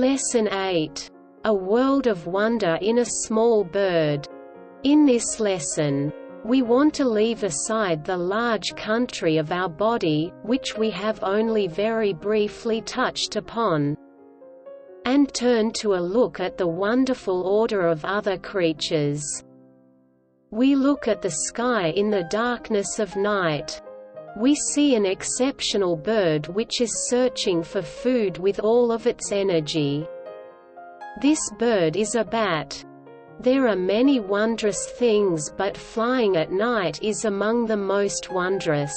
Lesson 8. A World of Wonder in a Small Bird. In this lesson, we want to leave aside the large country of our body, which we have only very briefly touched upon, and turn to a look at the wonderful order of other creatures. We look at the sky in the darkness of night. We see an exceptional bird which is searching for food with all of its energy. This bird is a bat. There are many wondrous things, but flying at night is among the most wondrous.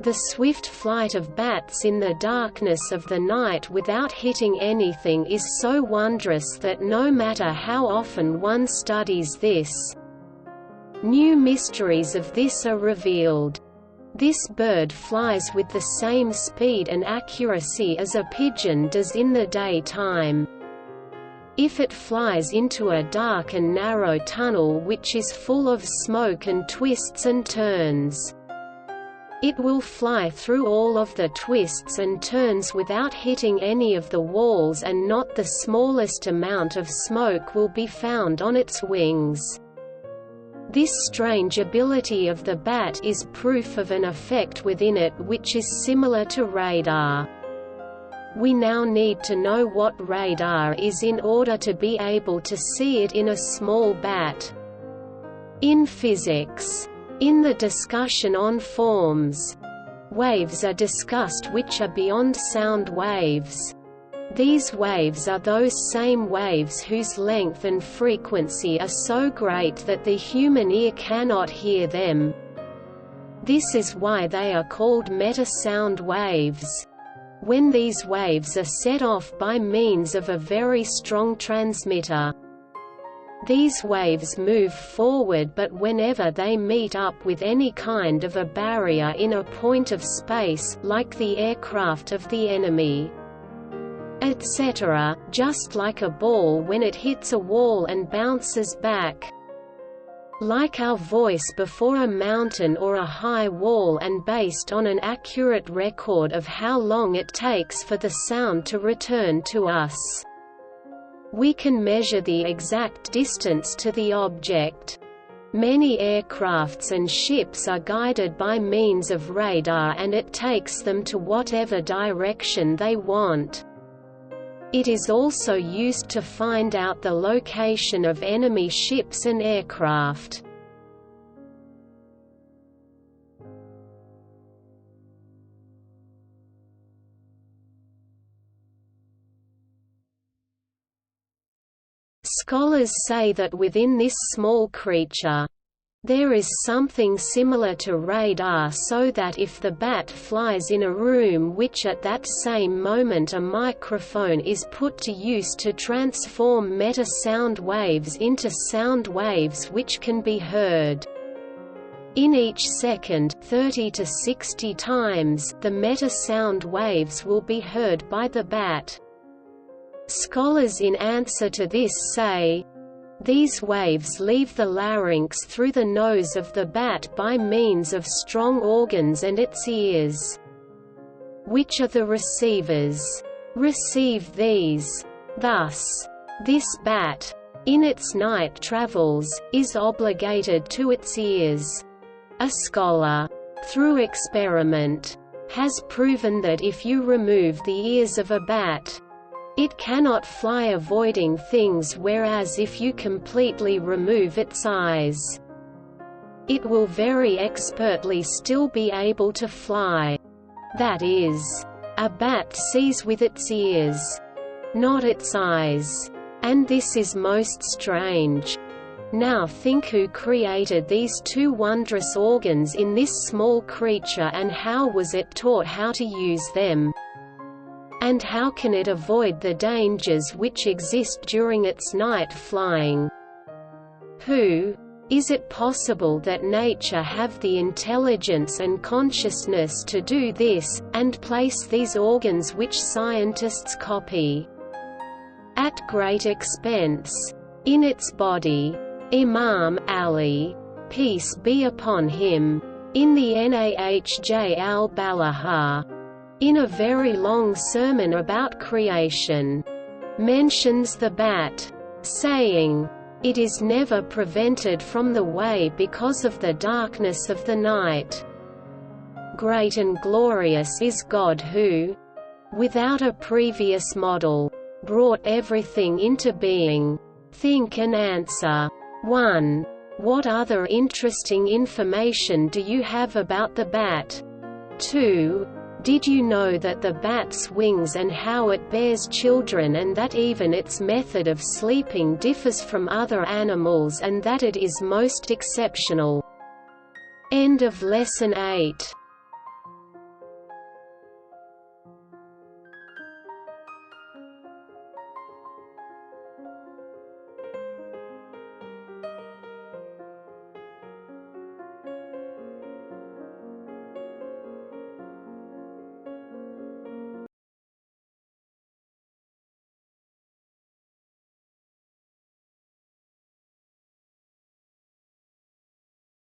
The swift flight of bats in the darkness of the night without hitting anything is so wondrous that no matter how often one studies this, new mysteries of this are revealed. This bird flies with the same speed and accuracy as a pigeon does in the daytime. If it flies into a dark and narrow tunnel which is full of smoke and twists and turns, it will fly through all of the twists and turns without hitting any of the walls, and not the smallest amount of smoke will be found on its wings. This strange ability of the bat is proof of an effect within it which is similar to radar. We now need to know what radar is in order to be able to see it in a small bat. In physics, in the discussion on forms, waves are discussed which are beyond sound waves. These waves are those same waves whose length and frequency are so great that the human ear cannot hear them. This is why they are called meta-sound waves. When these waves are set off by means of a very strong transmitter, these waves move forward, but whenever they meet up with any kind of a barrier in a point of space, like the aircraft of the enemy, etc., just like a ball when it hits a wall and bounces back, like our voice before a mountain or a high wall, and based on an accurate record of how long it takes for the sound to return to us, we can measure the exact distance to the object. Many aircrafts and ships are guided by means of radar, and it takes them to whatever direction they want. It is also used to find out the location of enemy ships and aircraft. Scholars say that within this small creature, there is something similar to radar, so that if the bat flies in a room which at that same moment a microphone is put to use to transform meta-sound waves into sound waves which can be heard in each second 30 to 60 times, the meta-sound waves will be heard by the bat. Scholars in answer to this say, these waves leave the larynx through the nose of the bat by means of strong organs and its ears, which are the receivers, receive these. Thus, this bat, in its night travels, is obligated to its ears. A scholar, through experiment, has proven that if you remove the ears of a bat, it cannot fly avoiding things, whereas if you completely remove its eyes, it will very expertly still be able to fly. That is, a bat sees with its ears, not its eyes. And this is most strange. Now think who created these two wondrous organs in this small creature, and how was it taught how to use them? And how can it avoid the dangers which exist during its night flying? Who? Is it possible that nature have the intelligence and consciousness to do this, and place these organs which scientists copy at great expense in its body? Imam Ali, peace be upon him, in the Nahj al-Balagha, in a very long sermon about creation, mentions the bat, saying, "It is never prevented from the way because of the darkness of the night. Great and glorious is God who, without a previous model, brought everything into being." Think and answer. 1. What other interesting information do you have about the bat? 2. Did you know that the bat's wings and how it bears children, and that even its method of sleeping differs from other animals and that it is most exceptional? End of Lesson 8.